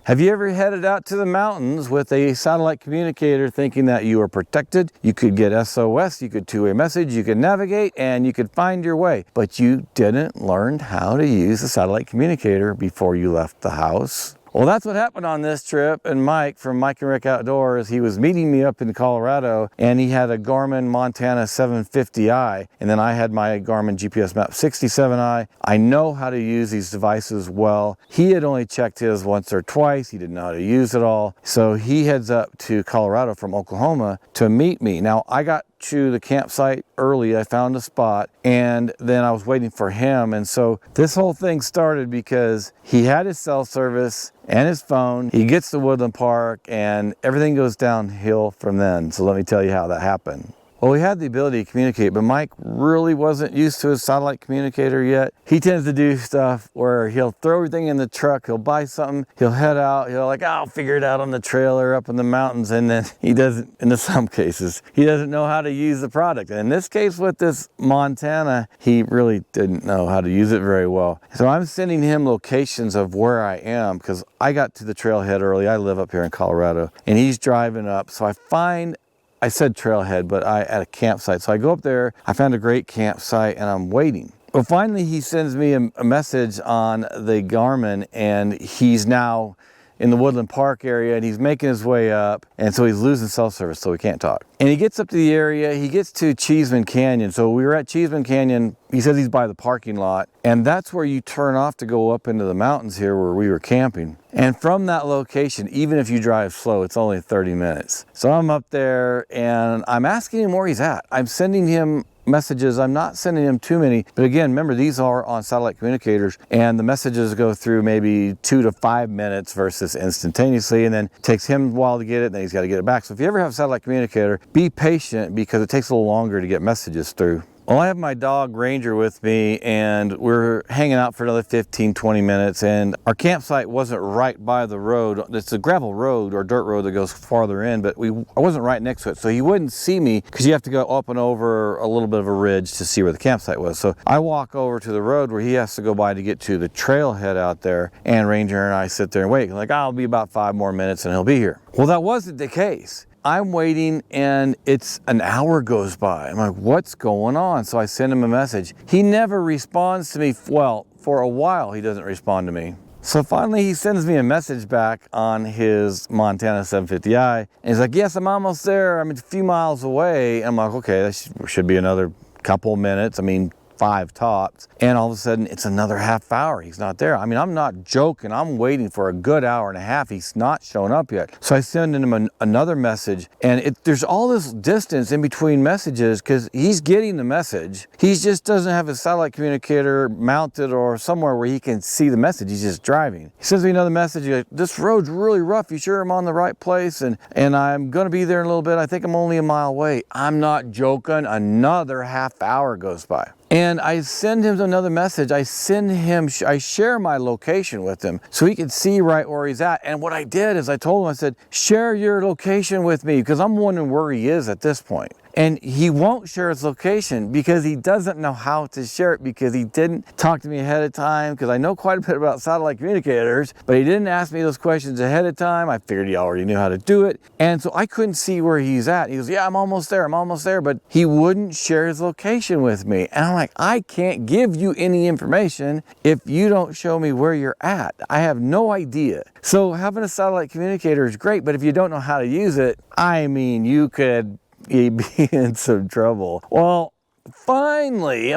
Have you ever headed out to the mountains with a satellite communicator thinking that you are protected? You could get SOS, you could two-way message, you could navigate, and you could find your way. But you didn't learn how to use a satellite communicator before you left the house. Well, that's what happened on this trip. And Mike from Mike and Rick Outdoors, he was meeting me up in Colorado, and he had a Garmin Montana 750i, and then I had my Garmin GPS Map 67i. I know how to use these devices well. He had only checked his once or twice. He didn't know how to use it all. So he heads up to Colorado from Oklahoma to meet me. Now, I got to the campsite early. I found a spot, and then I was waiting for him. And so this whole thing started because he had his cell service and his phone. He gets to Woodland Park, and everything goes downhill from then. So let me tell you how that happened. Well, we had the ability to communicate, but Mike really wasn't used to his satellite communicator yet. He tends to do stuff where he'll throw everything in the truck, he'll buy something, he'll head out, he'll like, I'll figure it out on the trailer up in the mountains, and then he doesn't, in some cases, he doesn't know how to use the product. And in this case with this Montana, he really didn't know how to use it very well. So I'm sending him locations of where I am, because I got to the trailhead early. I live up here in Colorado, and he's driving up. So I said trailhead, but at a campsite. So I go up there, I found a great campsite, and I'm waiting. Well, finally he sends me a message on the Garmin, and he's now in the Woodland Park area, and he's making his way up, and so he's losing cell service, so we can't talk. And he gets up to the area, he gets to Cheeseman Canyon. So we were at Cheeseman Canyon. He says he's by the parking lot, and that's where you turn off to go up into the mountains here where we were camping. And from that location, even if you drive slow, it's only 30 minutes. So I'm up there, and I'm asking him where he's at. I'm sending him messages. I'm not sending him too many, but again, remember, these are on satellite communicators, and the messages go through maybe 2 to 5 minutes versus instantaneously, and then it takes him a while to get it, and then he's got to get it back. So if you ever have a satellite communicator, be patient, because it takes a little longer to get messages through. Well, I have my dog Ranger with me, and we're hanging out for another 15-20 minutes, and our campsite wasn't right by the road. It's a gravel road or dirt road that goes farther in, but I wasn't right next to it, so he wouldn't see me, because you have to go up and over a little bit of a ridge to see where the campsite was. So I walk over to the road where he has to go by to get to the trailhead out there, and Ranger and I sit there and wait. Like, I'll be about 5 more minutes and he'll be here. Well, that wasn't the case. I'm waiting, and it's an hour goes by. I'm like, what's going on? So I send him a message. He never responds to me. Well, for a while, he doesn't respond to me. So finally, he sends me a message back on his Montana 750i. And he's like, yes, I'm almost there. I'm a few miles away. I'm like, okay, that should be another couple minutes. I mean, 5 tops, and all of a sudden it's another half hour. He's not there. I mean, I'm not joking. I'm waiting for a good hour and a half. He's not shown up yet. So I send him another message, and there's all this distance in between messages, because he's getting the message. He just doesn't have a satellite communicator mounted or somewhere where he can see the message. He's just driving. He sends me another message. He's like, this road's really rough. You sure I'm on the right place? And I'm going to be there in a little bit. I think I'm only a mile away. I'm not joking. Another half hour goes by. And I send him another message. I share my location with him so he can see right where he's at. And what I did is I told him, I said, share your location with me, because I'm wondering where he is at this point. And he won't share his location because he doesn't know how to share it, because he didn't talk to me ahead of time, because I know quite a bit about satellite communicators, but he didn't ask me those questions ahead of time. I figured he already knew how to do it. And so I couldn't see where he's at. He goes, yeah, I'm almost there, but he wouldn't share his location with me. And I'm like, I can't give you any information if you don't show me where you're at. I have no idea. So having a satellite communicator is great, but if you don't know how to use it, I mean, you could be in some trouble. Well, finally,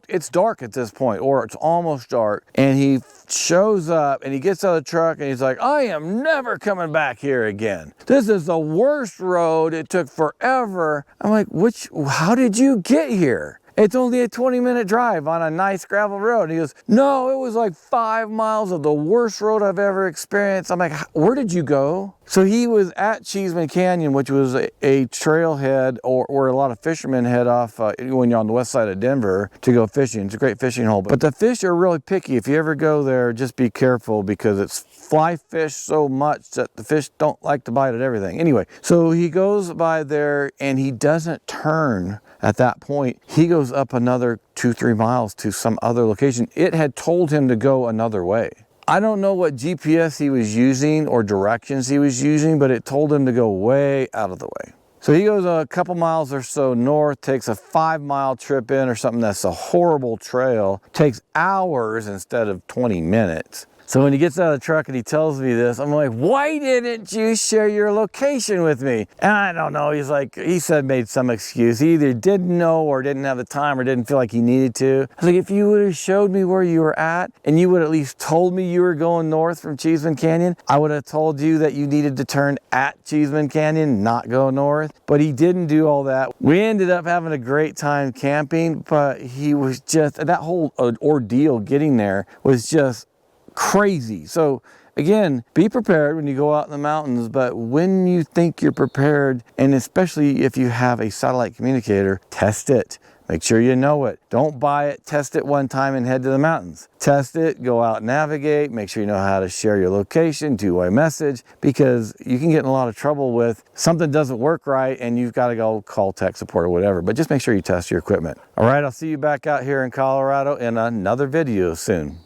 it's dark at this point, or it's almost dark, and he shows up, and he gets out of the truck, and he's like, I am never coming back here again. This is the worst road. It took forever. I'm like, how did you get here? It's only a 20-minute drive on a nice gravel road. And he goes, no, it was like 5 miles of the worst road I've ever experienced. I'm like, where did you go? So he was at Cheeseman Canyon, which was a trailhead, or where a lot of fishermen head off when you're on the west side of Denver to go fishing. It's a great fishing hole. But the fish are really picky. If you ever go there, just be careful, because it's fly fish so much that the fish don't like to bite at everything. Anyway, so he goes by there, and he doesn't turn at that point. He goes up another 2-3 miles to some other location. It had told him to go another way. I don't know what GPS he was using or directions he was using, but it told him to go way out of the way. So he goes a couple miles or so north, takes a 5-mile trip in or something that's a horrible trail, takes hours instead of 20 minutes. So when he gets out of the truck and he tells me this, I'm like, why didn't you share your location with me? And I don't know, he's like, he said made some excuse. He either didn't know or didn't have the time or didn't feel like he needed to. I was like, if you would have showed me where you were at and you would at least told me you were going north from Cheeseman Canyon, I would have told you that you needed to turn at Cheeseman Canyon, not go north. But he didn't do all that. We ended up having a great time camping, but he was just, that whole ordeal getting there was just crazy. So again, be prepared when you go out in the mountains, but when you think you're prepared, and especially if you have a satellite communicator, test it. Make sure you know it. Don't buy it, test it one time and head to the mountains. Test it, go out, navigate, make sure you know how to share your location, two-way message, because you can get in a lot of trouble with something doesn't work right and you've got to go call tech support or whatever, but just make sure you test your equipment. All right, I'll see you back out here in Colorado in another video soon.